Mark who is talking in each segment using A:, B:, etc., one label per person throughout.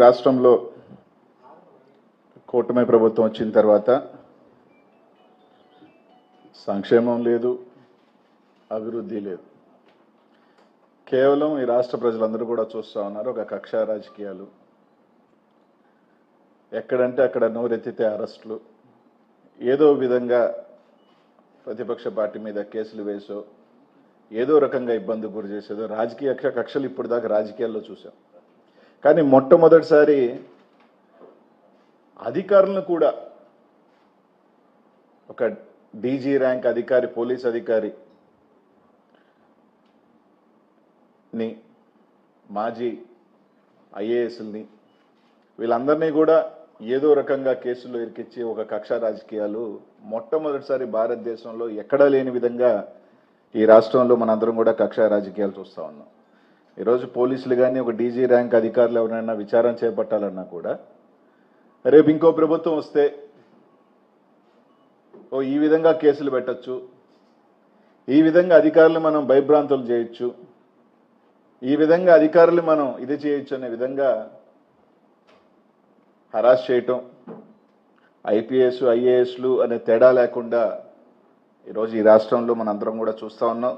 A: రాష్ట్రంలో కూటమి ప్రభుత్వం వచ్చిన తర్వాత సంక్షేమం లేదు, అభివృద్ధి లేదు. కేవలం ఈ రాష్ట్ర ప్రజలందరూ కూడా చూస్తూ ఉన్నారు ఒక కక్ష రాజకీయాలు. ఎక్కడంటే అక్కడ నోరెత్తితే అరెస్టులు, ఏదో విధంగా ప్రతిపక్ష పార్టీ మీద కేసులు వేసో ఏదో రకంగా ఇబ్బంది గురి చేసేదో రాజకీయ కక్షలు ఇప్పుడు దాకా రాజకీయాల్లో చూసాం. కానీ మొట్టమొదటిసారి అధికారులను కూడా ఒక డీజీ ర్యాంక్ అధికారి, పోలీస్ అధికారి ని, మాజీ ఐఏఎస్ని, వీళ్ళందరినీ కూడా ఏదో రకంగా కేసుల్లో ఇరికిచ్చి ఒక కక్ష రాజకీయాలు మొట్టమొదటిసారి భారతదేశంలో ఎక్కడా లేని విధంగా ఈ రాష్ట్రంలో మనందరం కూడా కక్ష రాజకీయాలు చూస్తూ ఉన్నాం. ఈరోజు పోలీసులు కానీ ఒక డీజీ ర్యాంక్ అధికారులు ఎవరైనా విచారణ చేపట్టాలన్నా కూడా రేపు ఇంకో ప్రభుత్వం వస్తే ఈ విధంగా కేసులు పెట్టచ్చు, ఈ విధంగా అధికారులు మనం భయభ్రాంతులు చేయొచ్చు, ఈ విధంగా అధికారులు మనం ఇది చేయొచ్చు అనే విధంగా హరాస్ చేయటం, ఐపీఎస్ ఐఏఎస్లు అనే తేడా లేకుండా ఈరోజు ఈ రాష్ట్రంలో మనందరం కూడా చూస్తూ ఉన్నాం.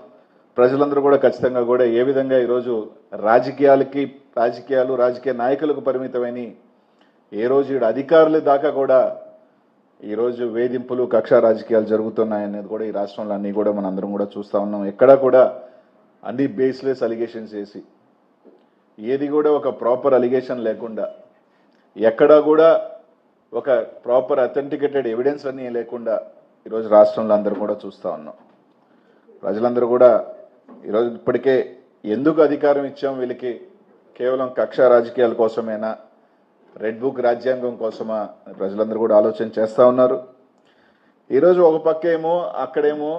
A: ప్రజలందరూ కూడా ఖచ్చితంగా కూడా ఏ విధంగా ఈరోజు రాజకీయ నాయకులకు పరిమితమైన ఏ రోజు అధికారుల దాకా కూడా ఈరోజు వేధింపులు, కక్ష రాజకీయాలు జరుగుతున్నాయనేది కూడా ఈ రాష్ట్రంలో అన్నీ కూడా మనందరం కూడా చూస్తూ ఉన్నాం. ఎక్కడా కూడా అన్ని బేస్లెస్ అలిగేషన్స్ వేసి ఏది కూడా ఒక ప్రాపర్ అలిగేషన్ లేకుండా, ఎక్కడా కూడా ఒక ప్రాపర్ అథెంటికేటెడ్ ఎవిడెన్స్ అన్నీ లేకుండా ఈరోజు రాష్ట్రంలో అందరూ కూడా చూస్తూ ఉన్నాం. ప్రజలందరూ కూడా ఈరోజు ఇప్పటికే ఎందుకు అధికారం ఇచ్చాం వీళ్ళకి, కేవలం కక్ష రాజకీయాల కోసమేనా, రెడ్ బుక్ రాజ్యాంగం కోసమా ప్రజలందరూ కూడా ఆలోచన చేస్తూ ఉన్నారు. ఈరోజు ఒక పక్కేమో అక్కడేమో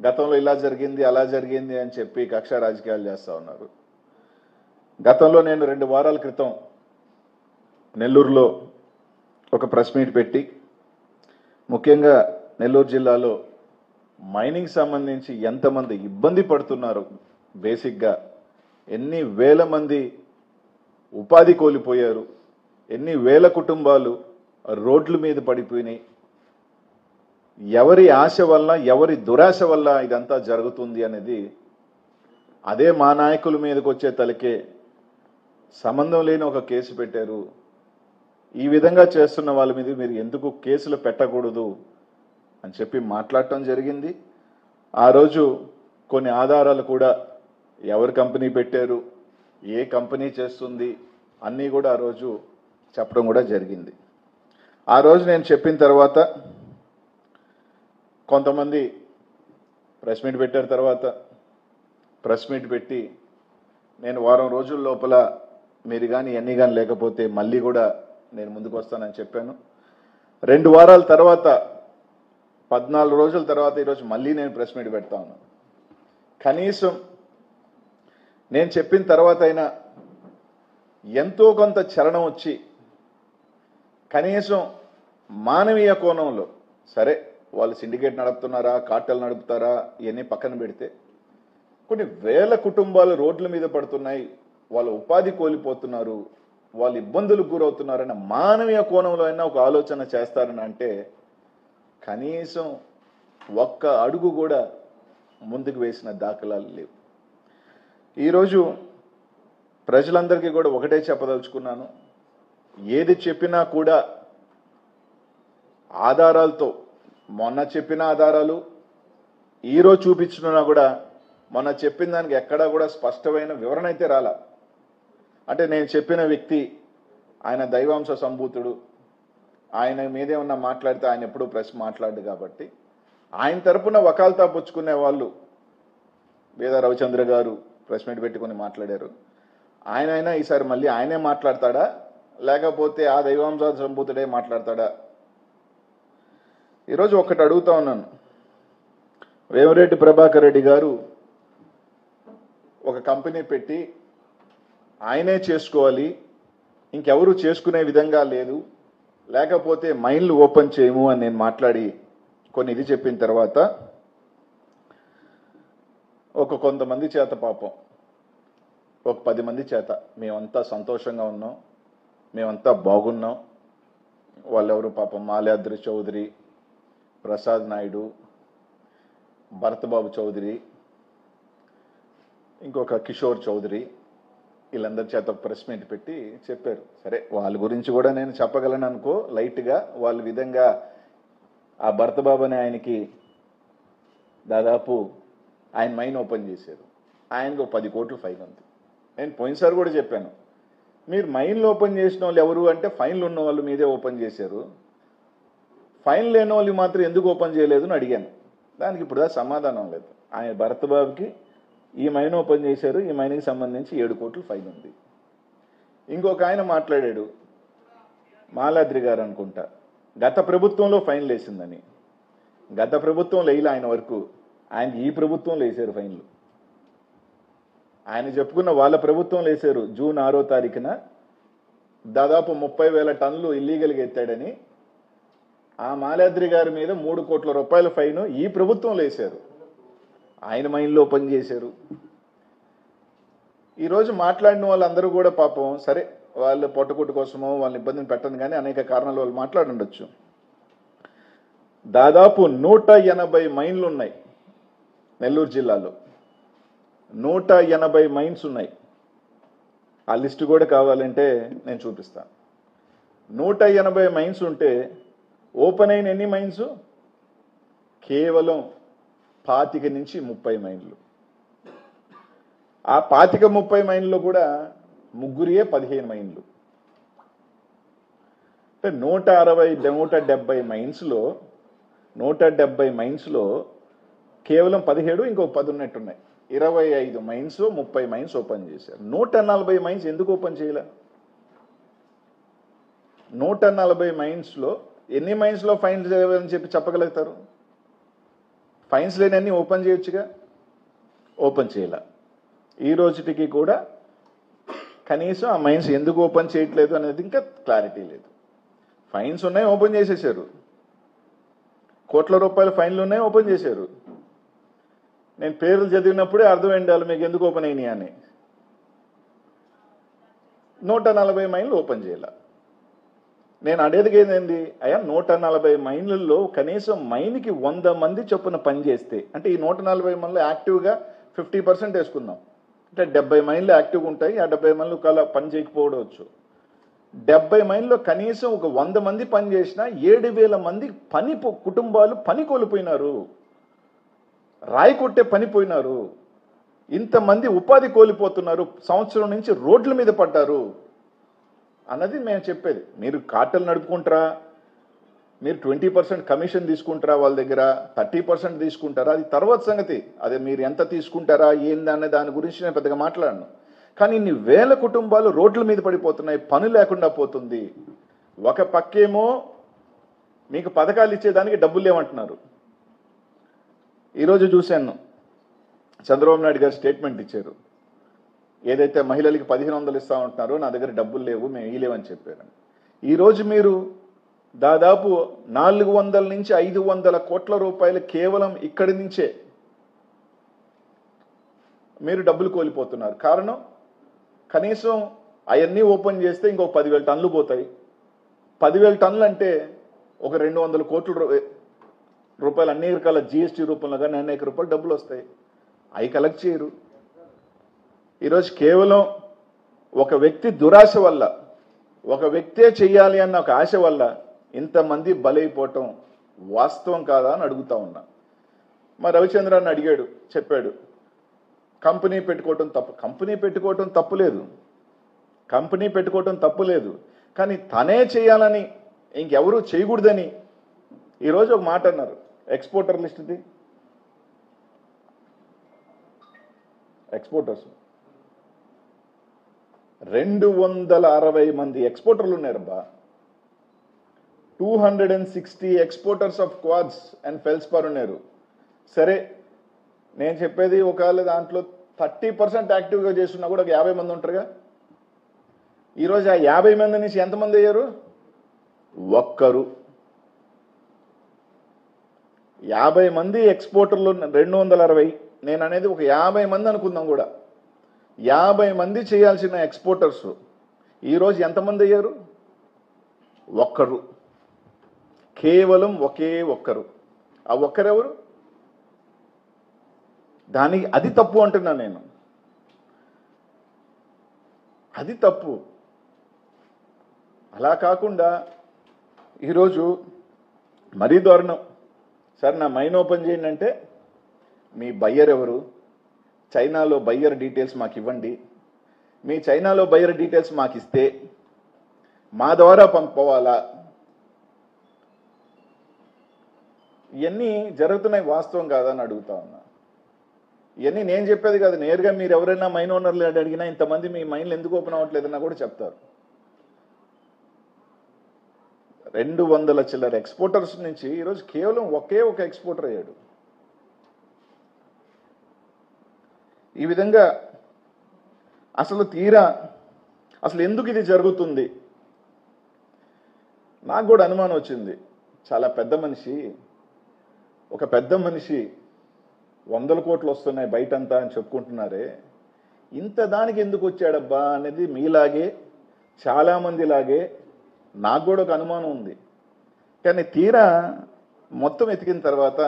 A: గతంలో ఇలా జరిగింది అలా జరిగింది అని చెప్పి కక్ష రాజకీయాలు చేస్తూ ఉన్నారు. గతంలో నేను 2 వారాల క్రితం నెల్లూరులో ఒక ప్రెస్ మీట్ పెట్టి ముఖ్యంగా నెల్లూరు జిల్లాలో మైనింగ్ సంబంధించి ఎంతమంది ఇబ్బంది పడుతున్నారు, బేసిక్గా ఎన్ని వేల మంది ఉపాధి కోల్పోయారు, ఎన్ని వేల కుటుంబాలు రోడ్ల మీద పడిపోయినాయి, ఎవరి ఆశ వల్ల ఎవరి దురాశ వల్ల ఇదంతా జరుగుతుంది అనేది, అదే మా నాయకుల మీదకి వచ్చే తలకే సంబంధం లేని ఒక కేసు పెట్టారు. ఈ విధంగా చేస్తున్న వాళ్ళ మీద మీరు ఎందుకు కేసులు పెట్టకూడదు అని చెప్పి మాట్లాడటం జరిగింది. ఆ రోజు కొన్ని ఆధారాలు కూడా ఎవరు కంపెనీ పెట్టారు, ఏ కంపెనీ చేస్తుంది అన్నీ కూడా ఆ రోజు చెప్పడం కూడా జరిగింది. ఆ రోజు నేను చెప్పిన తర్వాత కొంతమంది ప్రెస్ మీట్ పెట్టారు. తర్వాత ప్రెస్ మీట్ పెట్టి నేను వారం రోజుల లోపల మీరు కానీ ఎన్ని కానీ లేకపోతే మళ్ళీ కూడా నేను ముందుకు వస్తానని చెప్పాను. 2 వారాల తర్వాత 14 రోజుల తర్వాత ఈరోజు మళ్ళీ నేను ప్రెస్ మీట్ పెడతా ఉన్నాను. కనీసం నేను చెప్పిన తర్వాత అయినా ఎంతో కొంత చలనం వచ్చి కనీసం మానవీయ కోణంలో, సరే వాళ్ళు సిండికేట్ నడుపుతున్నారా, కార్టెల్ నడుపుతారా, ఇవన్నీ పక్కన పెడితే కొన్ని వేల కుటుంబాలు రోడ్ల మీద పడుతున్నాయి, వాళ్ళ ఉపాధి కోల్పోతున్నారు, వాళ్ళు ఇబ్బందులకు గురవుతున్నారన్న మానవీయ కోణంలో అయినా ఒక ఆలోచన చేస్తారని అంటే కనీసం ఒక్క అడుగు కూడా ముందుకు వేసిన దాఖలాలు లేవు. ఈరోజు ప్రజలందరికీ కూడా ఒకటే చెప్పదలుచుకున్నాను, ఏది చెప్పినా కూడా ఆధారాలతో, మొన్న చెప్పిన ఆధారాలు ఈరోజు చూపించినా కూడా మొన్న చెప్పిన దానికి ఎక్కడా కూడా స్పష్టమైన వివరణ అయితే రాలా. అంటే నేను చెప్పిన వ్యక్తి ఆయన దైవాంశ సంభూతుడు, ఆయన మీదే ఉన్న మాట్లాడితే ఆయన ఎప్పుడూ ప్రెస్ మాట్లాడు కాబట్టి ఆయన తరపున వకాల్తా పుచ్చుకునే వాళ్ళు వేద రవిచంద్ర గారు ప్రెస్ మీట్ పెట్టుకుని మాట్లాడారు. ఆయనైనా ఈసారి మళ్ళీ ఆయనే మాట్లాడతాడా, లేకపోతే ఆ దైవాంశ సంభూతుడే మాట్లాడతాడా? ఈరోజు ఒక్కటి అడుగుతా ఉన్నాను, వేమిరెడ్డి ప్రభాకర్ రెడ్డి గారు ఒక కంపెనీ పెట్టి ఆయనే చేసుకోవాలి, ఇంకెవరు చేసుకునే విధంగా లేదు, లేకపోతే మైన్లు ఓపెన్ చేయము అని నేను మాట్లాడి కొన్ని ఇది చెప్పిన తర్వాత కొంతమంది చేత పాపం ఒక 10 మంది చేత మేమంతా సంతోషంగా ఉన్నాం, మేమంతా బాగున్నాం. వాళ్ళెవరు పాపం మాల్యాద్రి చౌదరి, ప్రసాద్ నాయుడు, భరతబాబు చౌదరి, ఇంకొక కిషోర్ చౌదరి, వీళ్ళందరి చేత ఒక ప్రెస్ మీట్ పెట్టి చెప్పారు. సరే, వాళ్ళ గురించి కూడా నేను చెప్పగలను అనుకో లైట్గా. వాళ్ళ విధంగా ఆ భరతబాబు అనే ఆయనకి దాదాపు ఆయన మైన్ ఓపెన్ చేశారు. ఆయనకు 10 కోట్లు ఫైన్ ఉంది. నేను పోయినసారి కూడా చెప్పాను, మీరు మైన్లు ఓపెన్ చేసిన వాళ్ళు ఎవరు అంటే ఫైన్లు ఉన్న వాళ్ళు మీదే ఓపెన్ చేశారు, ఫైన్ లేని వాళ్ళు మాత్రం ఎందుకు ఓపెన్ చేయలేదు అని అడిగాను. దానికి ఇప్పుడు సమాధానం లేదు. ఆయన భరతబాబుకి ఈ మైన్ ఓపెన్ చేశారు, ఈ మైన్కి సంబంధించి 7 కోట్లు ఫైన్ ఉంది. ఇంకొక ఆయన మాట్లాడాడు, మాలాద్రి గారు అనుకుంటా, గత ప్రభుత్వంలో ఫైన్లు వేసిందని. గత ప్రభుత్వంలో వేయలే ఆయన వరకు, ఆయన ఈ ప్రభుత్వంలో వేశారు ఫైన్లు. ఆయన చెప్పుకున్న వాళ్ళ ప్రభుత్వంలో వేశారు. జూన్ 6వ తారీఖున దాదాపు 30,000 టన్నులు ఇల్లీగల్గా ఎత్తాడని ఆ మాలాద్రి గారి మీద 3 కోట్ల రూపాయల ఫైన్ ఈ ప్రభుత్వంలో వేశారు. ఆయన మైండ్లో పనిచేశారు. ఈరోజు మాట్లాడిన వాళ్ళందరూ కూడా పాపం సరే, వాళ్ళు పొట్టకొట్టు కోసమో వాళ్ళని ఇబ్బందిని పెట్టను కానీ అనేక కారణాలు వాళ్ళు మాట్లాడుండొచ్చు. దాదాపు 180 మైన్లు ఉన్నాయి నెల్లూరు జిల్లాలో. 180 మైన్స్ ఉన్నాయి. ఆ లిస్టు కూడా కావాలంటే నేను చూపిస్తాను. 180 మైన్స్ ఉంటే ఓపెన్ అయిన ఎన్ని మైన్స్? కేవలం 25 నుంచి 30 మైన్లు. ఆ 25-30 మైన్లో కూడా ముగ్గురియే 15 మైన్లు. అంటే 170 మైన్స్లో కేవలం 17, ఇంకో 10 ఉన్నట్టున్నాయి. 25 మైన్స్, 30 మైన్స్ ఓపెన్ చేశారు. 140 మైన్స్ ఎందుకు ఓపెన్ చేయలే? 140 మైన్స్లో ఎన్ని మైన్స్లో ఫైన్స్ చేయాలని చెప్పగలుగుతారు? ఫైన్స్ లేనన్నీ ఓపెన్ చేయొచ్చుగా, ఓపెన్ చేయలే. ఈ రోజుటికి కూడా కనీసం ఆ మైన్స్ ఎందుకు ఓపెన్ చేయట్లేదు అనేది ఇంకా క్లారిటీ లేదు. ఫైన్స్ ఉన్నాయి, ఓపెన్ చేసేసారు. కోట్ల రూపాయల ఫైన్లు ఉన్నాయి, ఓపెన్ చేశారు. నేను పేర్లు చదివినప్పుడే అర్థమైంది వాళ్ళు మీకు ఎందుకు ఓపెన్ అయినాయి అని. 140 మైన్లు ఓపెన్ చేయాల. నేను అడిగేది ఏంది అయ్యా, 140 మైన్లలో కనీసం మైన్కి 100 మంది చొప్పున పనిచేస్తే, అంటే ఈ 140 మైన్లు యాక్టివ్గా 50% వేసుకుందాం, అంటే 70 మైన్లు యాక్టివ్గా ఉంటాయి. ఆ 70 మైన్లు కల పని చేయకపోవచ్చు. 70 మైన్లో కనీసం ఒక 100 మంది పని చేసినా 7,000 మంది కుటుంబాలు పని కోల్పోయినారు, రాయి కొట్టే పనిపోయినారు. ఇంతమంది ఉపాధి కోల్పోతున్నారు, సంవత్సరం నుంచి రోడ్ల మీద పడ్డారు అన్నది మేము చెప్పేది. మీరు కార్టెల్ నడుపుకుంటారా, మీరు 20% కమిషన్ తీసుకుంటారా, వాళ్ళ దగ్గర 30% తీసుకుంటారా, అది తర్వాత సంగతి. అదే మీరు ఎంత తీసుకుంటారా ఏందనే దాని గురించి నేను పెద్దగా మాట్లాడను. కానీ ఇన్ని వేల కుటుంబాలు రోడ్ల మీద పడిపోతున్నాయి, పని లేకుండా పోతుంది. ఒక పక్కేమో మీకు పథకాలు ఇచ్చేదానికి డబ్బులు లేవంటున్నారు. ఈరోజు చూశాను, చంద్రబాబు నాయుడు గారు స్టేట్మెంట్ ఇచ్చారు. ఏదైతే మహిళలకి 1,500 ఇస్తా ఉంటున్నారో నా దగ్గర డబ్బులు లేవు, మేము ఇవ్వలేమని చెప్పారు. ఈరోజు మీరు దాదాపు 400 నుంచి 500 కోట్ల రూపాయలు కేవలం ఇక్కడి నుంచే మీరు డబ్బులు కోల్పోతున్నారు. కారణం, కనీసం అవన్నీ ఓపెన్ చేస్తే ఇంకో 10,000 టన్నులు పోతాయి. 10,000 టన్నులు అంటే ఒక 200 కోట్ల రూపాయలు అన్ని రకాల జిఎస్టీ రూపంలో కానీ అనేక రూపాయలు డబ్బులు వస్తాయి. అవి కలెక్ట్ చేయరు. ఈరోజు కేవలం ఒక వ్యక్తి దురాశ వల్ల, ఒక వ్యక్తే చెయ్యాలి అన్న ఒక ఆశ వల్ల ఇంతమంది బలైపోవటం వాస్తవం కాదా అని అడుగుతా ఉన్నా. మా రవిచంద్రాన్ని అడిగాడు, చెప్పాడు కంపెనీ పెట్టుకోవటం తప్పు. కంపెనీ పెట్టుకోవటం తప్పులేదు, కంపెనీ పెట్టుకోవటం తప్పులేదు. కానీ తనే చేయాలని ఇంకెవరూ చేయకూడదని ఈరోజు ఒక మాట అన్నారు. ఎక్స్పోర్టర్ లిస్ట్ది, ఎక్స్పోర్టర్స్ 260 మంది ఎక్స్పోర్టర్లు ఉన్నారబ్బా. 260 exporters of quads and feldspar ఉన్నారు. సరే, నేను చెప్పేది ఒకవేళ దాంట్లో 30% యాక్టివ్గా చేస్తున్నా కూడా ఒక 50 మంది ఉంటారుగా. ఈరోజు ఆ 50 మంది నుంచి ఎంతమంది అయ్యారు? ఒక్కరు. 50 మంది ఎక్స్పోర్టర్లు, 260. నేను అనేది ఒక 50 మంది అనుకుందాం కూడా. 50 మంది చేయాల్సిన ఎక్స్పోర్టర్స్ ఈరోజు ఎంతమంది అయ్యారు? ఒక్కరు, కేవలం ఒకే ఒక్కరు. ఆ ఒక్కరెవరు? దానికి అది తప్పు అంటున్నా నేను, అది తప్పు. అలా కాకుండా ఈరోజు మరీ దారుణం. సార్ నా మైన్ ఓపెన్ చేయండి అంటే మీ బయ్యర్ ఎవరు? చైనాలో బయ్యర్ డీటెయిల్స్ మాకు ఇవ్వండి. మీ చైనాలో బయ్యర్ డీటెయిల్స్ మాకు ఇస్తే మా ద్వారా పంపవాలా? ఇవన్నీ జరుగుతున్నాయి, వాస్తవం కాదని అడుగుతా ఉన్నా. ఇవన్నీ నేను చెప్పేది కాదు, నేరుగా మీరు ఎవరైనా మైన్ ఓనర్లు అడిగినా ఇంతమంది మీ మైన్లు ఎందుకు ఓపెన్ అవ్వట్లేదన్నా కూడా చెప్తారు. 200 చిల్లర ఎక్స్పోర్టర్స్ నుంచి ఈరోజు కేవలం ఒకే ఒక ఎక్స్పోర్టర్ అయ్యాడు. ఈ విధంగా అసలు తీరా అసలు ఎందుకు ఇది జరుగుతుంది? నాకు కూడా అనుమానం వచ్చింది. చాలా పెద్ద మనిషి, ఒక పెద్ద మనిషి 100 కోట్లు వస్తున్నాయి బయటంతా అని చెప్పుకుంటున్నారే, ఇంత దానికి ఎందుకు వచ్చాడబ్బా అనేది మీలాగే చాలామందిలాగే నాకు కూడా ఒక అనుమానం ఉంది. కానీ తీరా మొత్తం ఎతికిన తర్వాత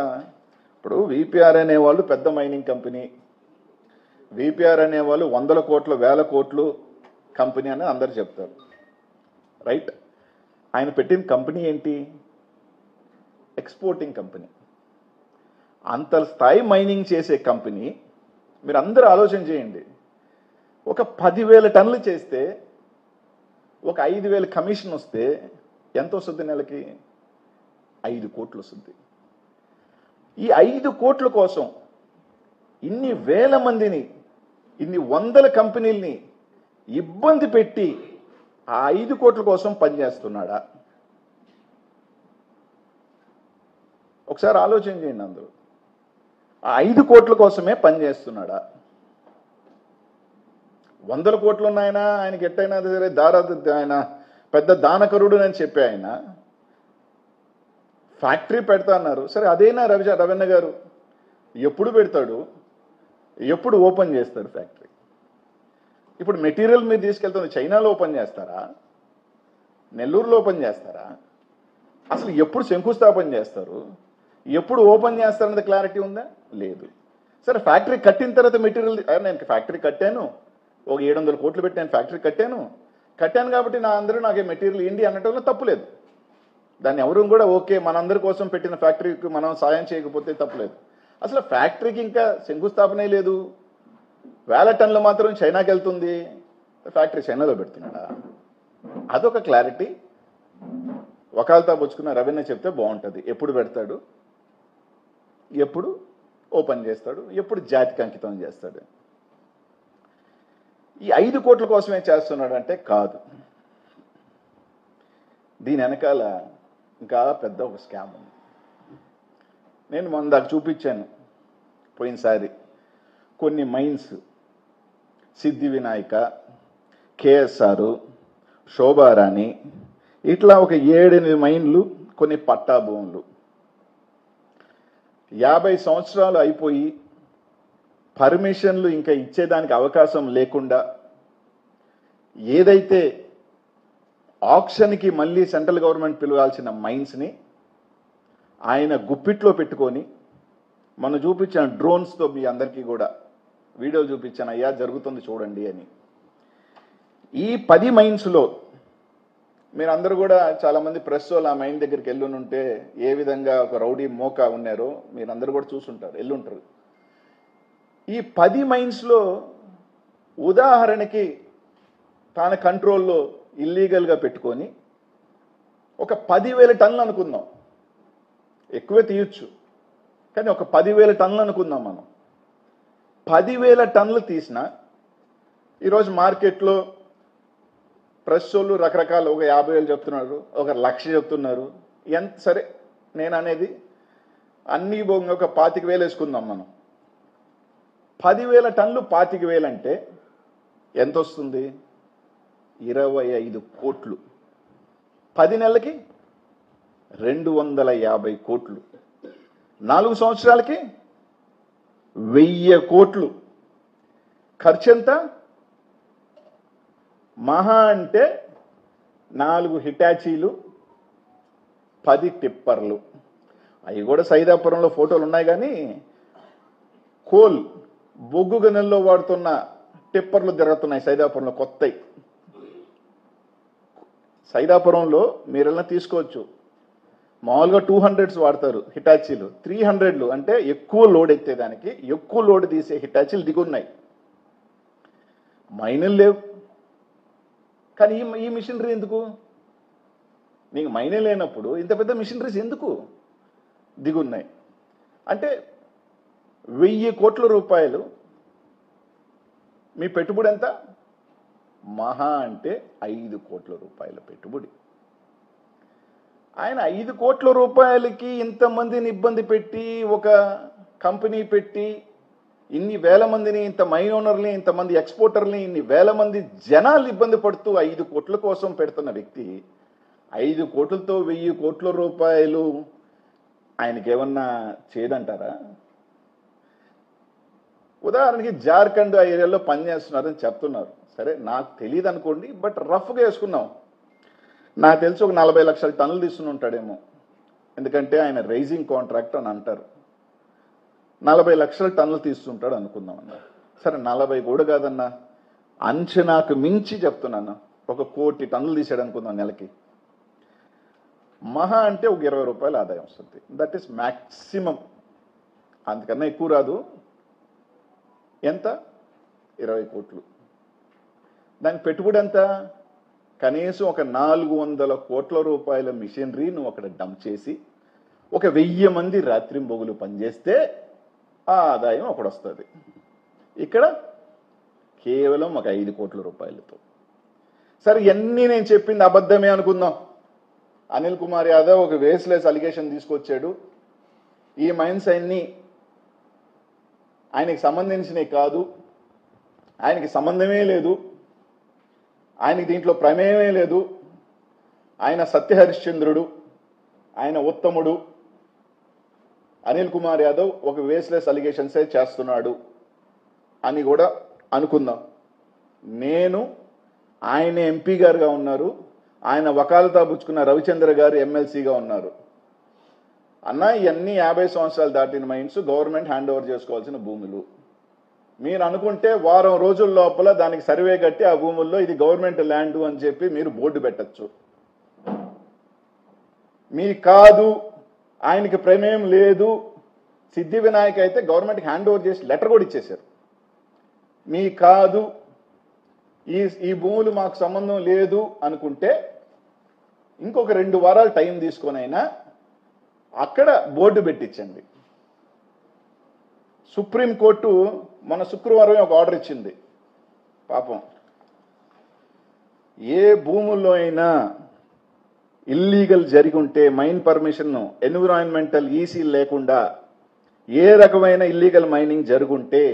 A: ఇప్పుడు విపిఆర్ అనేవాళ్ళు పెద్ద మైనింగ్ కంపెనీ, విపిఆర్ అనేవాళ్ళు 100 కోట్ల 1000 కోట్లు కంపెనీ అని అందరు చెప్తారు, రైట్? ఆయన పెట్టిన కంపెనీ ఏంటి? Exporting company. అంత స్థాయి మైనింగ్ చేసే కంపెనీ, మీరు అందరూ ఆలోచన చేయండి. ఒక 10,000 టన్నులు చేస్తే ఒక 5,000 కమిషన్ వస్తే ఎంత వస్తుంది? నెలకి 5 కోట్లు వస్తుంది. ఈ 5 కోట్ల కోసం ఇన్ని వేల మందిని, ఇన్ని వందల కంపెనీల్ని ఇబ్బంది పెట్టి ఆ 5 కోట్ల కోసం పనిచేస్తున్నాడా? ఒకసారి ఆలోచన చేయండి. అందరూ ఆ 5 కోట్ల కోసమే పనిచేస్తున్నాడా? 100 కోట్లు ఉన్నాయన ఆయనకి ఎట్టయినా సరే ఆయన పెద్ద దానకరుడు అని చెప్పి ఆయన ఫ్యాక్టరీ పెడతా అన్నారు. సరే అదేనా రవీణ గారు ఎప్పుడు పెడతాడు? ఎప్పుడు ఓపెన్ చేస్తాడు ఫ్యాక్టరీ? ఇప్పుడు మెటీరియల్ మీరు తీసుకెళ్తుంది చైనాలో ఓపెన్ చేస్తారా? నెల్లూరులో ఓపెన్ చేస్తారా? అసలు ఎప్పుడు శంకుస్థాపన చేస్తారు? ఎప్పుడు ఓపెన్ చేస్తారన్నది క్లారిటీ ఉందా? లేదు. సరే ఫ్యాక్టరీ కట్టిన తర్వాత మెటీరియల్, నేను ఫ్యాక్టరీ కట్టాను, ఒక 700 కోట్లు పెట్టి నేను ఫ్యాక్టరీ కట్టాను కాబట్టి నాకే మెటీరియల్ ఏంటి అనటంలో తప్పులేదు. దాన్ని ఎవరు కూడా ఓకే, మనందరి కోసం పెట్టిన ఫ్యాక్టరీకి మనం సాయం చేయకపోతే తప్పులేదు. అసలు ఫ్యాక్టరీకి ఇంకా శంకుస్థాపనే లేదు, 1000 టన్నులు మాత్రం చైనాకి వెళ్తుంది, ఫ్యాక్టరీ చైనాలో పెడుతున్నాడా? అదొక క్లారిటీ వకాల్తా పుచ్చుకున్న రవీణ చెప్తే బాగుంటుంది. ఎప్పుడు పెడతాడు, ఎప్పుడు ఓపెన్ చేస్తాడు, ఎప్పుడు జాతికి అంకితం చేస్తాడు? ఈ 5 కోట్ల కోసమే చేస్తున్నాడు అంటే కాదు. దీని వెనకాల ఇంకా పెద్ద ఒక స్కామ్ ఉంది. నేను మొన్న చూపించాను పోయినసారి కొన్ని మైన్స్, సిద్ధి వినాయక, కేఎస్ఆర్, శోభారాణి, ఇట్లా ఒక 7-8 మైన్లు, కొన్ని పట్టా భూములు 50 సంవత్సరాలు అయిపోయి పర్మిషన్లు ఇంకా ఇచ్చేదానికి అవకాశం లేకుండా ఏదైతే ఆక్షన్కి మళ్ళీ సెంట్రల్ గవర్నమెంట్ పిలవాల్సిన మైన్స్ని ఆయన గుప్పిట్లో పెట్టుకొని, మనం చూపించాను డ్రోన్స్తో, మీ అందరికీ కూడా వీడియో చూపించాను, అయ్యా జరుగుతుంది చూడండి అని. ఈ 10 మైన్స్లో మీరు అందరూ కూడా చాలామంది ప్రెస్ వాళ్ళు ఆ మైన్ దగ్గరికి వెళ్ళుంటే ఏ విధంగా ఒక రౌడీ మోకా ఉన్నారో మీరు అందరూ కూడా చూసుంటారు, వెళ్ళుంటారు. ఈ 10 మైన్స్లో ఉదాహరణకి తన కంట్రోల్లో ఇల్లీగల్గా పెట్టుకొని ఒక 10,000 టన్నులు అనుకుందాం, ఎక్కువే తీయచ్చు కానీ ఒక 10,000 టన్నులు అనుకుందాం మనం. 10,000 టన్నులు తీసినా ఈరోజు మార్కెట్లో ప్రెస్ వాళ్ళు రకరకాల, ఒక 50,000 చెప్తున్నారు, ఒక 1,00,000 చెప్తున్నారు. ఎంత సరే నేను అనేది అన్నీ బొంగ ఒక 25,000 వేసుకుందాం మనం. 10,000 టన్నులు 25,000 అంటే ఎంత వస్తుంది? 25 కోట్లు. 10 నెలలకి 250 కోట్లు, 4 సంవత్సరాలకి 1000 కోట్లు. ఖర్చు ఎంత? మహా అంటే 4 హిటాచీలు, 10 టిప్పర్లు. అవి కూడా సైదాపురంలో ఫోటోలు ఉన్నాయి. కానీ కోల్ బొగ్గు గనుల్లో వాడుతున్న టిప్పర్లు తిరుగుతున్నాయి సైదాపురంలో కొత్తవి. సైదాపురంలో మీరెలా తీసుకోవచ్చు. మామూలుగా 200s వాడతారు హిటాచీలు, 300లు అంటే ఎక్కువ లోడ్ ఎత్తేదానికి ఎక్కువ లోడ్ తీసే హిటాచీలు దిగున్నాయి. మైనులు లేవు. కానీ ఈ మిషనరీ ఎందుకు? నీకు మైనే లేనప్పుడు ఇంత పెద్ద మిషనరీస్ ఎందుకు దిగున్నాయి? అంటే 1000 కోట్ల రూపాయలు మీ పెట్టుబడి ఎంత? మహా అంటే 5 కోట్ల రూపాయల పెట్టుబడి. ఆయన 5 కోట్ల రూపాయలకి ఇంతమందిని ఇబ్బంది పెట్టి, ఒక కంపెనీ పెట్టి, ఇన్ని వేల మందిని, ఇంత మైన్ ఓనర్ని, ఇంతమంది ఎక్స్పోర్టర్ని, ఇన్ని వేల మంది జనాలు ఇబ్బంది పడుతూ 5 కోట్ల కోసం పెడుతున్న వ్యక్తి 5 కోట్లతో 1000 కోట్ల రూపాయలు ఆయనకేమన్నా చేయదంటారా? ఉదాహరణకి జార్ఖండ్ ఆ ఏరియాలో పనిచేస్తున్నారని చెప్తున్నారు. సరే, నాకు తెలియదు అనుకోండి, బట్ రఫ్గా వేసుకున్నాం. నాకు తెలిసి ఒక 40 లక్షల టన్నులు తీసుకుని ఉంటాడేమో. ఎందుకంటే ఆయన రైజింగ్ కాంట్రాక్ట్ అని అంటారు. 40 లక్షల టన్నులు తీస్తుంటాడు అనుకుందాం అన్న. సరే, 40 కూడా కాదన్నా, అంచనాకు మించి చెప్తున్నాను, 1 కోటి టన్నులు తీసాడు అనుకుందాం నెలకి. మహా అంటే ఒక 20 రూపాయల ఆదాయం వస్తుంది. That is maximum. అంతకన్నా ఎక్కువ రాదు. ఎంత? 20 కోట్లు. దానికి పెట్టుబడి ఎంత? కనీసం ఒక 400 కోట్ల రూపాయల మిషనరీ నువ్వు అక్కడ డంప్ చేసి ఒక 1000 మంది రాత్రింబొగులు పనిచేస్తే ఆ ఆదాయం అక్కడ వస్తుంది. ఇక్కడ కేవలం ఒక 5 కోట్ల రూపాయలతో. సరే, ఇవన్నీ నేను చెప్పింది అబద్ధమే అనుకుందాం. అనిల్ కుమార్ యాదవ్ ఒక వేస్లెస్ అలిగేషన్ తీసుకొచ్చాడు. ఈ మైన్స్ అన్ని ఆయనకి సంబంధించినవి కాదు, ఆయనకి సంబంధమే లేదు, ఆయనకి దీంట్లో ప్రమేయమే లేదు, ఆయన సత్యహరిశ్చంద్రుడు, ఆయన ఉత్తముడు. అనిల్ కుమార్ యాదవ్ ఒక వేస్లెస్ అలిగేషన్సే చేస్తున్నాడు అని కూడా అనుకుందాం. నేను ఆయన ఎంపీ గారుగా ఉన్నారు, ఆయన వకాలతా పుచ్చుకున్న రవిచంద్ర గారు ఎమ్మెల్సీగా ఉన్నారు. అన్న, ఇవన్నీ 50 సంవత్సరాలు దాటిన మైన్స్, గవర్నమెంట్ హ్యాండ్ ఓవర్ చేసుకోవాల్సిన భూములు. మీరు అనుకుంటే వారం రోజుల లోపల దానికి సర్వే కట్టి ఆ భూముల్లో ఇది గవర్నమెంట్ ల్యాండ్ అని చెప్పి మీరు బోర్డు పెట్టచ్చు. మీ కాదు, ఆయనకి ప్రమేయం లేదు. సిద్ధి వినాయక్ అయితే గవర్నమెంట్కి హ్యాండ్ ఓవర్ చేసి లెటర్ కూడా ఇచ్చేశారు. మీ కాదు, ఈ భూములు మాకు సంబంధం లేదు అనుకుంటే ఇంకొక 2 వారాలు టైం తీసుకొనైనా అక్కడ బోర్డు పెట్టించండి. సుప్రీంకోర్టు మన శుక్రవారం ఒక ఆర్డర్ ఇచ్చింది. పాపం, ఏ భూముల్లో అయినా ఇల్లీగల్ జరిగి ఉంటే, మైన్ పర్మిషన్, ఎన్విరాన్మెంటల్ ఈసీ లేకుండా ఏ రకమైన ఇల్లీగల్ మైనింగ్ జరుగుంటే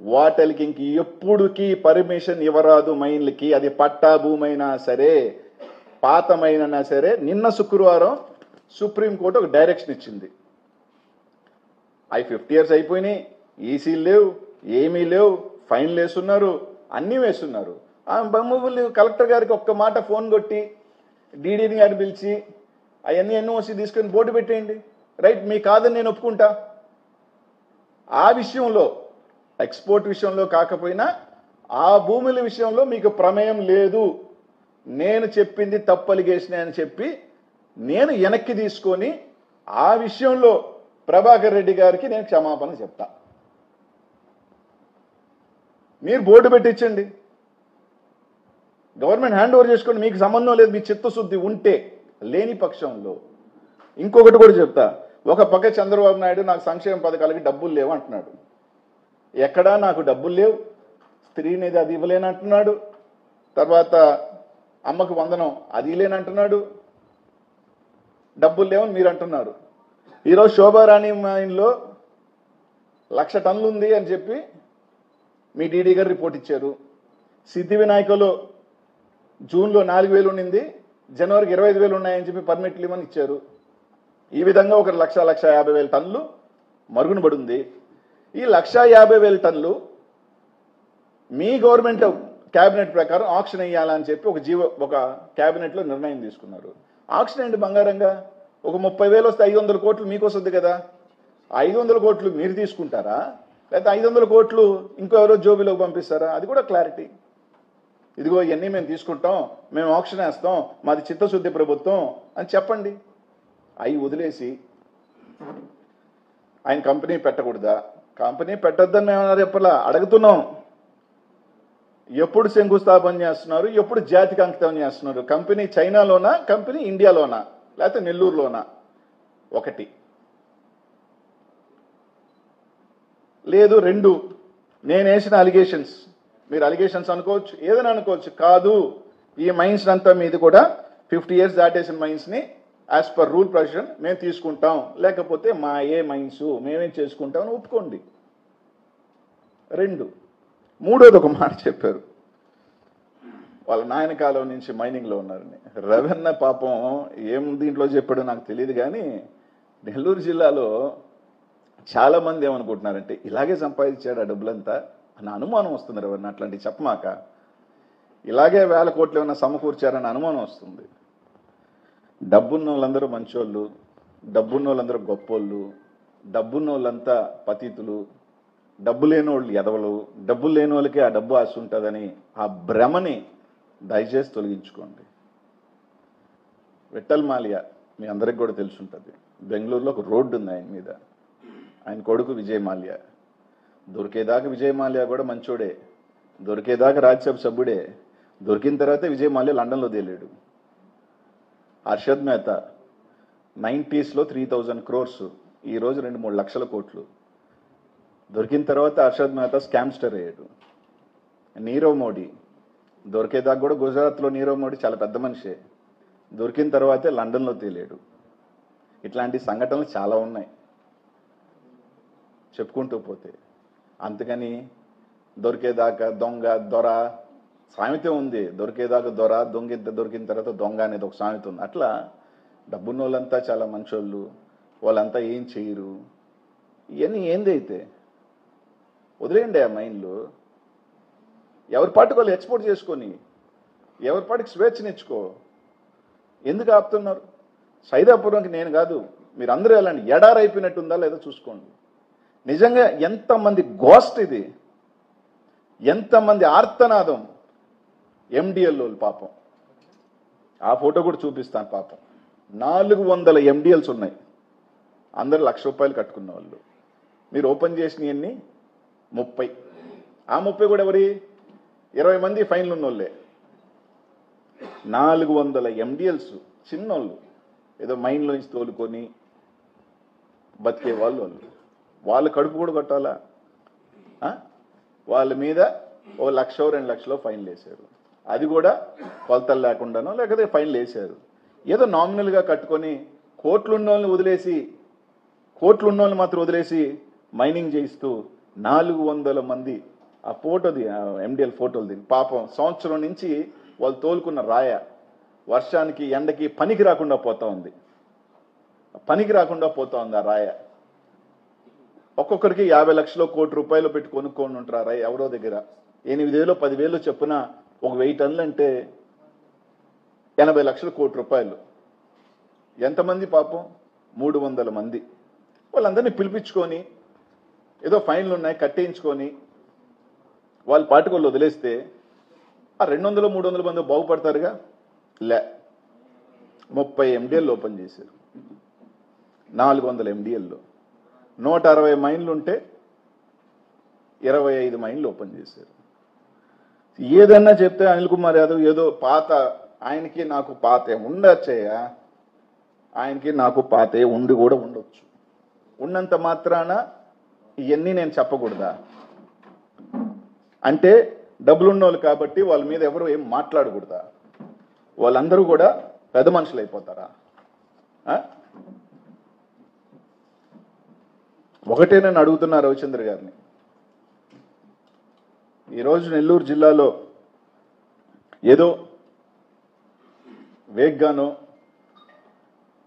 A: వాటికి ఇంక ఎప్పుడుకి పర్మిషన్ ఇవ్వరాదు మైన్లకి. అది పట్టా భూమైనా సరే, పాతమైనా సరే. నిన్న శుక్రవారం సుప్రీంకోర్టు ఒక డైరెక్షన్ ఇచ్చింది. 50 years అయిపోయినాయి, ఈసీలు లేవు, ఏమీ లేవు, ఫైన్లు వేస్తున్నారు, అన్నీ వేస్తున్నారు. ఆ భూములు కలెక్టర్ గారికి ఒక్క మాట ఫోన్ కొట్టి డీడీని గారిని పిలిచి అవన్నీ ఎన్ఓసి తీసుకొని బోర్డు పెట్టేయండి. రైట్, మీ కాదని నేను ఒప్పుకుంటా. ఆ విషయంలో, ఎక్స్పోర్ట్ విషయంలో కాకపోయినా ఆ భూముల విషయంలో మీకు ప్రమేయం లేదు, నేను చెప్పింది తప్పు అలిగేషన్ అని చెప్పి నేను వెనక్కి తీసుకొని ఆ విషయంలో ప్రభాకర్ రెడ్డి గారికి నేను క్షమాపణ చెప్తా. మీరు బోర్డు పెట్టించండి, గవర్నమెంట్ హ్యాండ్ ఓవర్ చేసుకోండి. మీకు సంబంధం లేదు, మీ చిత్తశుద్ధి ఉంటే. లేని పక్షంలో ఇంకొకటి కూడా చెప్తా. ఒక పక్క చంద్రబాబు నాయుడు నాకు సంక్షేమ పథకాలకి డబ్బులు లేవు అంటున్నాడు. ఎక్కడా నాకు డబ్బులు లేవు, స్త్రీనిధి అది ఇవ్వలేనంటున్నాడు, తర్వాత అమ్మకు వందనం అది లేనంటున్నాడు, డబ్బులు లేవని మీరు అంటున్నారు. ఈరోజు శోభారాణి మైన్లో 1,00,000 టన్నులు ఉంది అని చెప్పి మీ డీడీ గారు రిపోర్ట్ ఇచ్చారు. సిద్ధి వినాయకలో జూన్లో 4,000 ఉండింది, జనవరికి 25,000 ఉన్నాయని చెప్పి పర్మిట్లు ఇవ్వని ఇచ్చారు. ఈ విధంగా ఒక 1,50,000 టన్నులు మరుగున పడింది. ఈ 1,50,000 టన్నులు మీ గవర్నమెంట్ క్యాబినెట్ ప్రకారం ఆక్షన్ వేయాలని చెప్పి ఒక క్యాబినెట్లో నిర్ణయం తీసుకున్నారు. ఆక్షన్ ఏంటి బంగారంగా? ఒక 30,000 వస్తే 500 కోట్లు మీకు వస్తుంది కదా. 500 కోట్లు మీరు తీసుకుంటారా, లేకపోతే 500 కోట్లు ఇంకో ఎవరో జోబీలోకి పంపిస్తారా? అది కూడా క్లారిటీ. ఇదిగో ఇవన్నీ మేము తీసుకుంటాం, మేము ఆక్షన్ వేస్తాం, మాది చిత్తశుద్ధి ప్రభుత్వం అని చెప్పండి. అవి వదిలేసి ఆయన కంపెనీ పెట్టకూడదా? కంపెనీ పెట్టొద్దని మేము చెప్పలా, అడుగుతున్నాం. ఎప్పుడు శంకుస్థాపన చేస్తున్నారు, ఎప్పుడు జాతికి అంకితం చేస్తున్నారు? కంపెనీ చైనాలోనా, కంపెనీ ఇండియాలోనా, లేకపోతే నెల్లూరులోనా? ఒకటి లేదు, రెండు. నేను వేసిన అలిగేషన్స్, మీరు అలిగేషన్స్ అనుకోవచ్చు, ఏదైనా అనుకోవచ్చు. కాదు, ఈ మైన్స్ అంతా మీది కూడా 50 years దాటేసిన మైన్స్ని యాజ్ పర్ రూల్ ప్రొవిజన్ మేము తీసుకుంటాం, లేకపోతే మా మైన్స్ మేమేం చేసుకుంటామని ఒప్పుకోండి. రెండు. మూడోది ఒక మాట చెప్పారు, వాళ్ళ నాయన కాలం నుంచి మైనింగ్లో ఉన్నారని. రవణ పాపం ఏం దీంట్లో చెప్పాడో నాకు తెలియదు, కానీ నెల్లూరు జిల్లాలో చాలామంది ఏమనుకుంటున్నారంటే ఇలాగే సంపాదించాడు ఆ డబ్బులంతా అన్న అనుమానం వస్తుంది. రవణ అట్లాంటివి చెప్పమాక. ఇలాగే 1000 కోట్లు ఏమైనా సమకూర్చారని అనుమానం వస్తుంది. డబ్బున్న వాళ్ళందరూ మంచోళ్ళు, డబ్బున్న వాళ్ళందరూ గొప్పోళ్ళు, డబ్బున్న వాళ్ళంతా పతితులు, డబ్బు లేని వాళ్ళు ఎదవలు, డబ్బు లేని వాళ్ళకి ఆ డబ్బు ఆశ ఉంటుందని ఆ భ్రమని దయచేసి తొలగించుకోండి. విఠల్ మాల్యా మీ అందరికి కూడా తెలిసి ఉంటుంది. బెంగళూరులో ఒక రోడ్డు ఉంది ఆయన మీద. ఆయన కొడుకు విజయ్ మాల్యా. దొరికేదాకా విజయ్ మాల్యా కూడా మంచోడే, దొరికేదాకా రాజ్యసభ సభ్యుడే. దొరికిన తర్వాత విజయ్ మాల్యా లండన్లో తేలేడు. హర్షద్ మెహతా 90s 3,000 crores, ఈరోజు 2-3 లక్షల కోట్లు. దొరికిన తర్వాత హర్షద్ మెహతా స్కామ్స్టర్ అయ్యాడు. నీరవ్ మోడీ దొరికేదాకా కూడా గుజరాత్లో నీరవ్ మోడీ చాలా పెద్ద మనిషే, దొరికిన తర్వాతే లండన్లో తేలేడు. ఇట్లాంటి సంఘటనలు చాలా ఉన్నాయి చెప్పుకుంటూ పోతే. అందుకని దొరికేదాకా దొంగ దొర సామెత ఉంది. దొరికేదాకా దొర, దొరికిన తర్వాత దొంగ అనేది ఒక సామెత ఉంది. అట్లా డబ్బున్న వాళ్ళంతా చాలా మంచోళ్ళు, వాళ్ళంతా ఏం చేయరు. ఇవన్నీ ఏందైతే వదిలేయండి ఆ మైండ్లు. ఎవరి పాటికి వాళ్ళు ఎక్స్పోర్ట్ చేసుకొని ఎవరి పాటికి స్వేచ్ఛనిచ్చుకో. ఎందుకు ఆపుతున్నారు? సైదాపురంకి నేను కాదు, మీరు అందరూ వెళ్ళండి. ఎడారైపోయినట్టుందా లేదో చూసుకోండి. నిజంగా ఎంతమంది గోస్ట్ ఇది, ఎంతమంది ఆర్తనాదం. MDL పాపం, ఆ ఫోటో కూడా చూపిస్తాను. పాపం 400 MDLs ఉన్నాయి, అందరు ₹1,00,000 కట్టుకున్న వాళ్ళు. మీరు ఓపెన్ చేసినవన్నీ 30. ఆ 30 కూడా ఎవరి? 20 మంది ఫైన్లు ఉన్నోళ్ళే. 400 MDLs చిన్నోళ్ళు, ఏదో మైండ్లో నుంచి తోలుకొని బతికే వాళ్ళు. వాళ్ళు కడుపు కూడా కొట్టాలా? వాళ్ళ మీద ఓ 1,00,000 2 లక్షలు ఫైన్లు వేశారు. అది కూడా కొలతలు లేకుండానో లేకపోతే ఫైన్లు వేశారు. ఏదో నామినల్గా కట్టుకొని కోట్లు ఉన్నోళ్ళని మాత్రం వదిలేసి మైనింగ్ చేయిస్తూ 400 మంది. ఆ ఫోటోది MDL ఫోటోలు పాపం సంవత్సరం నుంచి వాళ్ళు తోలుకున్న రాయ వర్షానికి ఎండకి పనికి రాకుండా పోతా ఉంది ఆ రాయ. ఒక్కొక్కరికి 50 లక్షలు ₹1,00,000 పెట్టి కొనుక్కొని ఉంటారు ఆ రాయ ఎవరో దగ్గర. 8,000 10,000 చెప్పున ఒక 1000 టన్నులు అంటే 80 లక్షలు ₹1,00,000. ఎంతమంది పాపం? 300 మంది. వాళ్ళందరినీ పిలిపించుకొని ఏదో ఫైన్లు ఉన్నాయి కట్టేయించుకొని వాళ్ళ పాటికి వాళ్ళు వదిలేస్తే ఆ 200-300 మంది బాగుపడతారుగా? 30 MDL ఓపెన్ చేశారు. 400 MDLలో 160 మైన్లు ఉంటే 25 మైన్లు ఓపెన్ చేశారు. ఏదన్నా చెప్తే అనిల్ కుమార్ యాదవ్ ఏదో పాత, ఆయనకి నాకు పాతే ఉండొచ్చయ్యా, ఆయనకి నాకు పాతే ఉండి కూడా ఉండొచ్చు. ఉన్నంత మాత్రాన ఇవన్నీ నేను చెప్పకూడదా? అంటే డబ్బులున్నోళ్ళు కాబట్టి వాళ్ళ మీద ఎవరు ఏం మాట్లాడకూడదా? వాళ్ళందరూ కూడా పెద్ద మనుషులు అయిపోతారా? ఒకటే నేను అడుగుతున్నా రవిచంద్ర గారిని. ఈరోజు నెల్లూరు జిల్లాలో ఏదో వేగ్గానో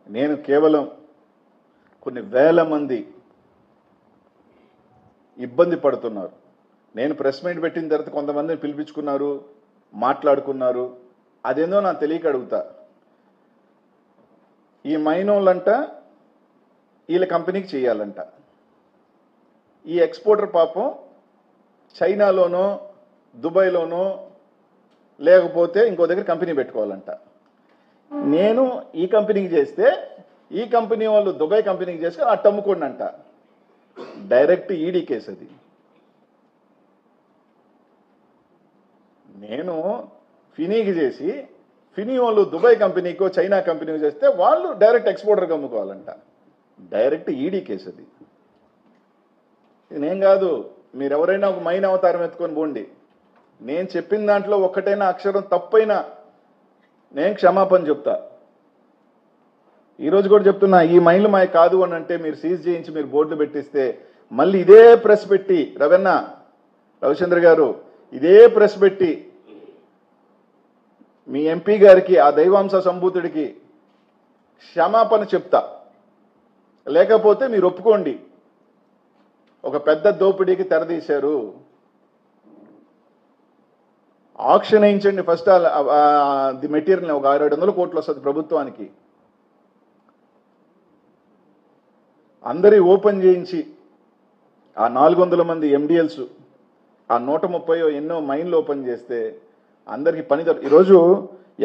A: నేను కేవలం కొన్ని వేల మంది ఇబ్బంది పడుతున్నారు. నేను ప్రెస్ మీట్ పెట్టిన తర్వాత కొంతమందిని పిలిపించుకున్నారు, మాట్లాడుకున్నారు. అదేందో నాకు తెలియక అడుగుతా. ఈ మైనోళ్ళంట వీళ్ళ కంపెనీకి చేయాలంట. ఈ ఎక్స్పోర్టర్ పాపం చైనాలోనో దుబాయ్లోనో లేకపోతే ఇంకో దగ్గర కంపెనీ పెట్టుకోవాలంట. నేను ఈ కంపెనీకి చేస్తే ఈ కంపెనీ వాళ్ళు దుబాయ్ కంపెనీకి చేస్తే అట్టు అమ్ముకోండి అంట. డైరెక్ట్ ఈడీ కేసు అది. నేను ఫినీకి చేసి ఫినీ వాళ్ళు దుబాయ్ కంపెనీకో చైనా కంపెనీకి చేస్తే వాళ్ళు డైరెక్ట్ ఎక్స్పోర్టర్కి అమ్ముకోవాలంట. డైరెక్ట్ ఈడీ కేసు అది. ఇది నేను కాదు, మీరు ఎవరైనా ఒక మైన్ అవతారం ఎత్తుకొని పోండి. నేను చెప్పిన దాంట్లో ఒక్కటైనా అక్షరం తప్పైనా నేను క్షమాపణ చెప్తా. ఈరోజు కూడా చెప్తున్నా, ఈ మైన్లు మాయ కాదు అని అంటే మీరు సీజ్ చేయించి మీరు బోర్డులు పెట్టిస్తే మళ్ళీ ఇదే ప్రెస్ పెట్టి రవిచంద్ర గారు ఇదే ప్రెస్ పెట్టి మీ ఎంపీ గారికి ఆ దైవాంశ సంభూతుడికి క్షమాపణ చెప్తా. లేకపోతే మీరు ఒప్పుకోండి, ఒక పెద్ద దోపిడీకి తెరదీశారు. ఆక్షన్ వేయించండి ఫస్ట్. ది మెటీరియల్ ఒక 600 కోట్లు వస్తుంది ప్రభుత్వానికి. అందరి ఓపెన్ చేయించి ఆ 400 మంది ఎండిఎల్స్ ఆ 130 ఎన్నో మైన్లు ఓపెన్ చేస్తే అందరికి పని ఈరోజు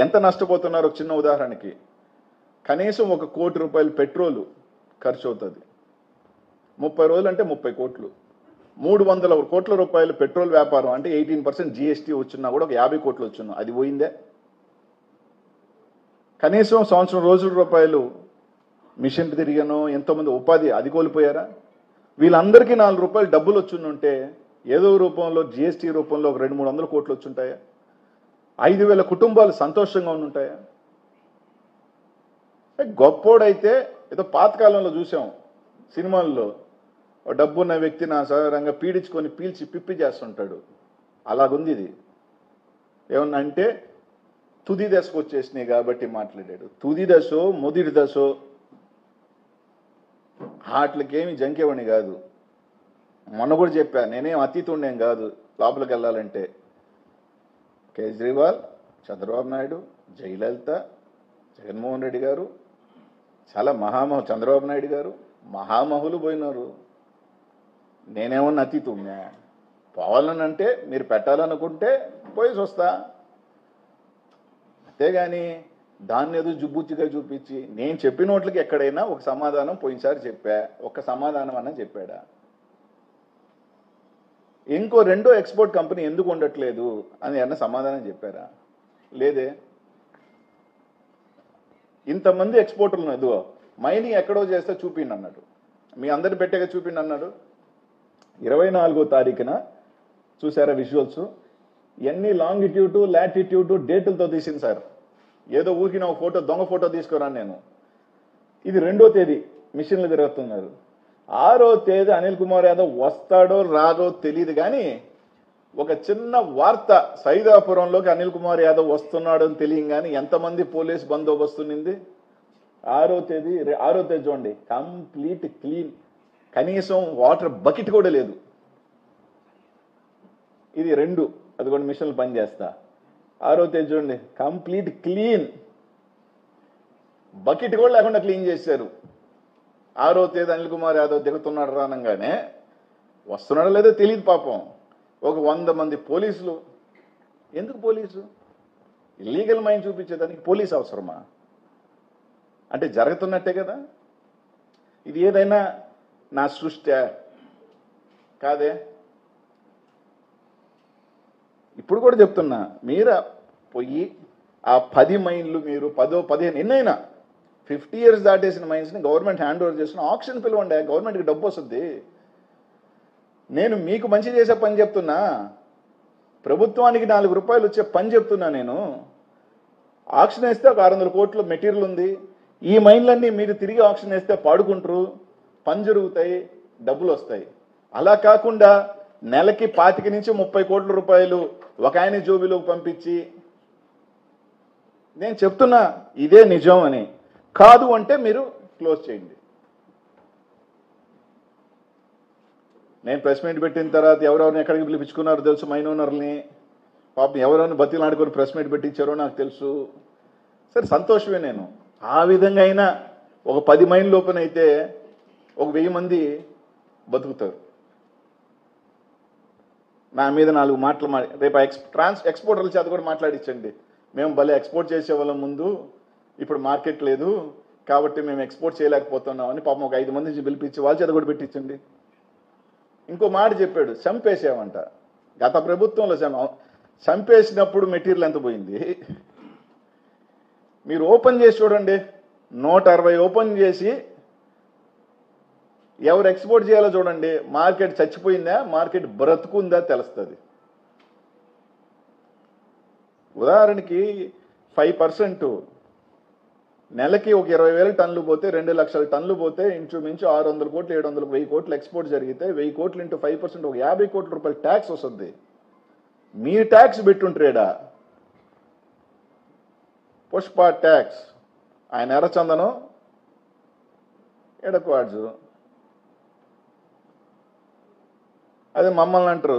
A: ఎంత నష్టపోతున్నారు. ఒక చిన్న ఉదాహరణకి కనీసం 1 కోటి రూపాయలు పెట్రోల్ ఖర్చు అవుతుంది. 30 రోజులు అంటే 30 కోట్లు. 300 కోట్ల రూపాయలు పెట్రోల్ వ్యాపారం అంటే 18% జిఎస్టీ వచ్చినా కూడా ఒక 50 కోట్లు వచ్చినా అది పోయిందే. కనీసం సంవత్సరం రోజుల రూపాయలు మిషన్ తిరిగానో ఎంతోమంది ఉపాధి అది కోల్పోయారా? వీళ్ళందరికీ 4 రూపాయలు డబ్బులు వచ్చుంటే ఏదో రూపంలో జిఎస్టీ రూపంలో ఒక 200-300 కోట్లు వచ్చుంటాయా? 5,000 కుటుంబాలు సంతోషంగా ఉంటాయా? గొప్పోడైతే ఏదో పాతకాలంలో చూసాం సినిమాల్లో, డబ్బున్న వ్యక్తి నా సాధారణంగా పీడించుకొని పీల్చి పిప్పి చేస్తుంటాడు. అలాగుంది ఇది. ఏమన్నా అంటే తుది దశకు వచ్చేసినాయి కాబట్టి మాట్లాడాడు. తుది దశో మొదటి దశో వాటికేమి జంకేవాణి కాదు. మొన్న కూడా చెప్పా, నేనేం అతీతుండేం కాదు. లోపలికి వెళ్ళాలంటే కేజ్రీవాల్, చంద్రబాబు నాయుడు, జయలలిత, జగన్మోహన్ రెడ్డి గారు చాలా చంద్రబాబు నాయుడు గారు మహామహులు పోయినారు. నేనేమన్నా అతీతున్నా? పోవాలని అంటే మీరు పెట్టాలనుకుంటే పోయేసి వస్తా. అంతేగాని దాన్ని ఏదో జుబ్బుచ్చిగా చూపించి నేను చెప్పిన వాటికి ఎక్కడైనా ఒక సమాధానం పోయినసారి చెప్పా, ఒక్క సమాధానం అన్నా చెప్పాడా? ఇంకో రెండో ఎక్స్పోర్ట్ కంపెనీ ఎందుకు ఉండట్లేదు అని అన్న సమాధానం చెప్పారా? లేదే. ఇంతమంది ఎక్స్పోర్టర్లు ఎదుగో మైనింగ్ ఎక్కడో చేస్తే చూపిండి అన్నాడు. మీ అందరిని పెట్టాక చూపిండి అన్నాడు. 24వ తారీఖున చూసారా విజువల్స్? ఎన్ని లాంగిట్యూడ్ లాటిట్యూడ్ డేటులతో తీసింది సార్. ఏదో ఊరికిన ఒక ఫోటో దొంగ ఫోటో తీసుకురాను నేను. ఇది 2వ తేదీ మిషన్లు తిరుగుతున్నారు. 6వ తేదీ అనిల్ కుమార్ యాదవ్ వస్తాడో రాడో తెలియదు కానీ ఒక చిన్న వార్త సైదాపురంలోకి అనిల్ కుమార్ యాదవ్ వస్తున్నాడు అని తెలియదు కానీ ఎంతమంది పోలీస్ బందోబస్తు ఉంది. 6వ తేదీ చూడండి, కంప్లీట్ క్లీన్. కనీసం వాటర్ బకెట్ కూడా లేదు. ఇది 2. అది కూడా మిషన్లు పనిచేస్తా. 6వ తేదీ చూడండి, కంప్లీట్ క్లీన్. బకెట్ కూడా లేకుండా క్లీన్ చేశారు. 6వ తేదీ అనిల్ కుమార్ యాదవ్ దిగుతున్నాడు రానంగానే వస్తున్నాడో లేదో తెలియదు పాపం. ఒక 100 మంది పోలీసులు. ఎందుకు పోలీసు? ఇల్లీగల్ మైన్ చూపించేదానికి పోలీసు అవసరమా? అంటే జరుగుతున్నట్టే కదా. ఇది ఏదైనా నా సృష్టి కాదే. ఇప్పుడు కూడా చెప్తున్నా, మీరు పోయి ఆ 10 మైన్లు మీరు 10-15 ఎన్నైనా 50 years దాటేసిన మైన్స్ని గవర్నమెంట్ హ్యాండ్ ఓవర్ చేసిన ఆక్షన్ పిలవండి. గవర్నమెంట్కి డబ్బు వస్తుంది. నేను మీకు మంచి చేసే పని చెప్తున్నా, ప్రభుత్వానికి 4 రూపాయలు వచ్చే పని చెప్తున్నా. నేను ఆక్షన్ వేస్తే ఒక 600 కోట్ల మెటీరియల్ ఉంది. ఈ మైన్లన్నీ మీరు తిరిగి ఆక్షన్ వేస్తే పాడుకుంటారు, పని జరుగుతాయి, డబ్బులు వస్తాయి. అలా కాకుండా నెలకి 25 నుంచి 30 కోట్ల రూపాయలు ఒక ఆయన జోబీలోకి పంపించి నేను చెప్తున్నా ఇదే నిజం అని. కాదు అంటే మీరు క్లోజ్ చేయండి. నేను ప్రెస్ మీట్ పెట్టిన తర్వాత ఎవరెవరిని ఎక్కడికి పిలిపించుకున్నారో తెలుసు. మైన్ ఓనర్ని పాపం ఎవరైనా బతిలాడుకొని ప్రెస్ మీట్ పెట్టించారో నాకు తెలుసు. సరే సంతోషమే. నేను ఆ విధంగా అయినా ఒక 10 మైళ్ళ లోపల అయితే ఒక 1000 మంది బతుకుతారు. నా మీద 4 మాటలు రేపు ఎక్స్పోర్టర్ల చేత కూడా మాట్లాడించండి. మేము భలే ఎక్స్పోర్ట్ చేసే వాళ్ళం ముందు, ఇప్పుడు మార్కెట్ లేదు కాబట్టి మేము ఎక్స్పోర్ట్ చేయలేకపోతున్నామని పాపం ఒక 5 మంది నుంచి పిలిపించి వాళ్ళ చేత కూడా పెట్టించండి. ఇంకో మాట చెప్పాడు, చంపేసామంట. గత ప్రభుత్వంలో చంపేసినప్పుడు మెటీరియల్ ఎంత పోయింది? మీరు ఓపెన్ చేసి చూడండి, 160 ఓపెన్ చేసి ఎవరు ఎక్స్పోర్ట్ చేయాలో చూడండి. మార్కెట్ చచ్చిపోయిందా, మార్కెట్ బ్రతుకుందా తెలుస్తుంది. ఉదాహరణకి 5% నెలకి ఒక 20,000 టన్నులు పోతే 2 లక్షల టన్నులు పోతే ఇంచుమించు 600 కోట్లు 700 1000 కోట్లు ఎక్స్పోర్ట్ జరిగితే 1000 కోట్లు ఇంటూ 5% ఒక 50 కోట్ల రూపాయల ట్యాక్స్ వస్తుంది. మీ ట్యాక్స్ పెట్టుంటాడా? పుష్ప ట్యాక్స్, ఆయన ఎర్రచందనం ఎడక్వాడ్జు. అదే మమ్మల్ని అంటారు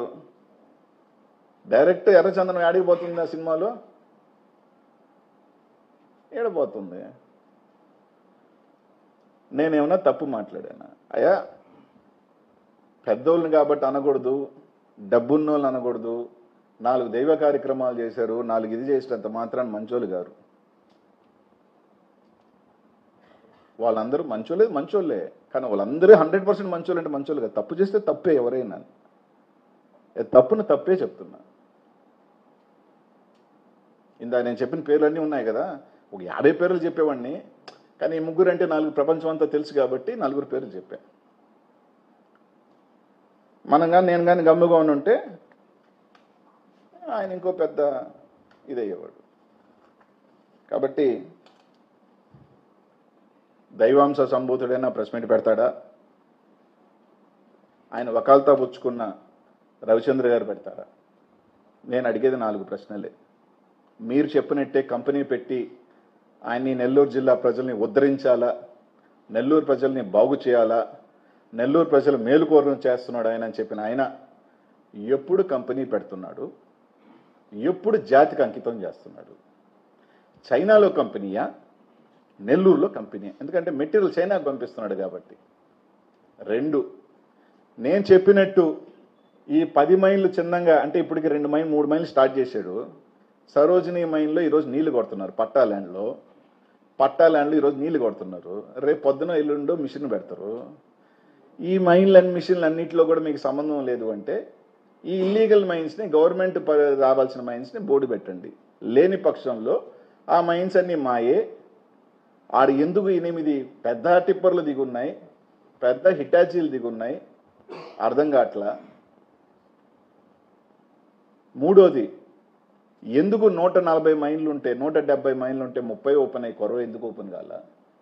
A: డైరెక్ట్ ఎర్రచందనం ఆడిపోతుంది ఆ సినిమాలో, ఏడబోతుంది. నేనేమన్నా తప్పు మాట్లాడాను? అయ్యా పెద్దోళ్ళని కాబట్టి అనకూడదు, డబ్బున్నోళ్ళని అనకూడదు. 4 దైవ కార్యక్రమాలు చేశారు, 4 ఇది చేసినంత మాత్రాన్ని మంచోళ్ళు గారు. వాళ్ళందరూ మంచోళ్ళే, కానీ వాళ్ళందరూ 100% మంచోళ్ళు అంటే మంచోళ్ళు కాదు. తప్పు చేస్తే తప్పే. ఎవరైనా తప్పును తప్పే చెప్తున్నా. ఇందా నేను చెప్పిన పేర్లన్నీ ఉన్నాయి కదా, ఒక 50 పేర్లు చెప్పేవాడిని, కానీ 3 అంటే 4 ప్రపంచం అంతా తెలుసు కాబట్టి 4 పేర్లు చెప్పా. నేను కానీ గమ్ముగా ఉంటే ఆయన ఇంకో పెద్ద ఇదయ్యేవాడు. కాబట్టి దైవాంశ సంభూతుడైనా ప్రెస్ మీట్ పెడతాడా? ఆయన వకాల్తా పుచ్చుకున్న రవిచంద్ర గారు పెడతారా? నేను అడిగేది 4 ప్రశ్నలే. మీరు చెప్పినట్టే కంపెనీ పెట్టి ఆయన్ని నెల్లూరు జిల్లా ప్రజల్ని ఉద్ధరించాలా, నెల్లూరు ప్రజల్ని బాగు చేయాలా, నెల్లూరు ప్రజలు మేలుకోరం చేస్తున్నాడు ఆయన అని చెప్పిన ఆయన ఎప్పుడు కంపెనీ పెడుతున్నాడు? ఎప్పుడు జాతికి అంకితం చేస్తున్నాడు? చైనాలో కంపెనీయా, నెల్లూరులో కంపెనీ? ఎందుకంటే మెటీరియల్ చైనాకు పంపిస్తున్నాడు కాబట్టి. 2, నేను చెప్పినట్టు ఈ 10 మైళ్ళు చిన్నంగా, అంటే ఇప్పటికి 2 మైళ్ళు 3 మైళ్ళు స్టార్ట్ చేశాడు. సరోజినీ మైన్లో ఈరోజు నీళ్లు కొడుతున్నారు. పట్టా ల్యాండ్లో ఈరోజు నీళ్లు కొడుతున్నారు. రేపు పొద్దున ఎల్లుండో మిషన్ పెడతారు. ఈ మిషన్లు అన్నింటిలో కూడా మీకు సంబంధం లేదు అంటే ఈ ఇల్లీగల్ మైన్స్ని, గవర్నమెంట్ రావాల్సిన మైన్స్ని బోర్డు పెట్టండి. లేని పక్షంలో ఆ మైన్స్ అన్నీ మాయే. ఆడు ఎందుకు 8 పెద్ద టిప్పర్లు దిగున్నాయి, పెద్ద హిటాచీలు దిగున్నాయి, అర్థం కావట్లా. 3వది, ఎందుకు 140 మైళ్ళు ఉంటే 170 మైళ్ళు ఉంటే 30 ఓపెన్ అయ్యి కొరవ ఎందుకు ఓపెన్ కాల?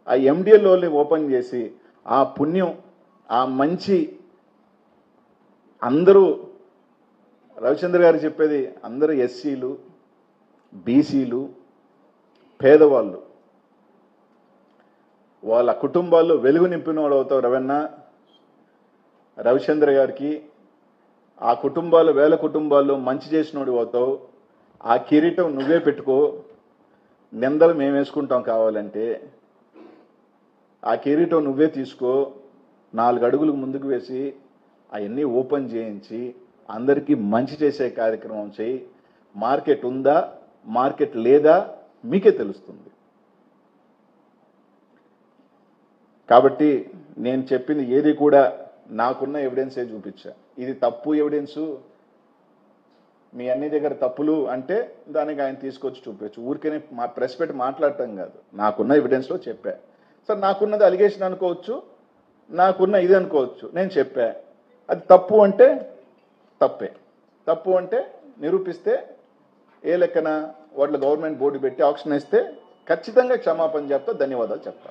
A: ఆ ఎండిఎల్ఓని ఓపెన్ చేసి ఆ పుణ్యం, ఆ మంచి, అందరూ రవిచంద్ర గారు చెప్పేది అందరూ ఎస్సీలు, బీసీలు, పేదవాళ్ళు, వాళ్ళ కుటుంబాల్లో వెలుగు నింపినోడు అవుతావు రవణ. రవిచంద్ర గారికి ఆ కుటుంబాలు, వేల కుటుంబాల్లో మంచి చేసినోడు అవుతావు. ఆ కిరీటం నువ్వే పెట్టుకో, నిందలు మేము వేసుకుంటాం కావాలంటే. ఆ కిరీటం నువ్వే తీసుకో, 4 అడుగులు ముందుకు వేసి అవన్నీ ఓపెన్ చేయించి అందరికీ మంచి చేసే కార్యక్రమం చేయి. మార్కెట్ ఉందా, మార్కెట్ లేదా మీకే తెలుస్తుంది. కాబట్టి నేను చెప్పింది ఏది కూడా నాకున్న ఎవిడెన్సే చూపించా. ఇది తప్పు ఎవిడెన్సు, మీ అన్ని దగ్గర తప్పులు అంటే దానికి ఆయన తీసుకొచ్చి చూపించు. ఊరికేనే ప్రెస్ పెట్టి మాట్లాడటం కాదు, నాకున్న ఎవిడెన్స్లో చెప్పా. సార్ నాకున్నది అలిగేషన్ అనుకోవచ్చు, నాకున్న ఇది అనుకోవచ్చు. నేను చెప్పా, అది తప్పు అంటే తప్పే. తప్పు అంటే నిరూపిస్తే ఏ లెక్కన వాటిలో గవర్నమెంట్ బోర్డు పెట్టి ఆప్షన్ ఇస్తే ఖచ్చితంగా క్షమాపణ చెప్తా, ధన్యవాదాలు చెప్తా.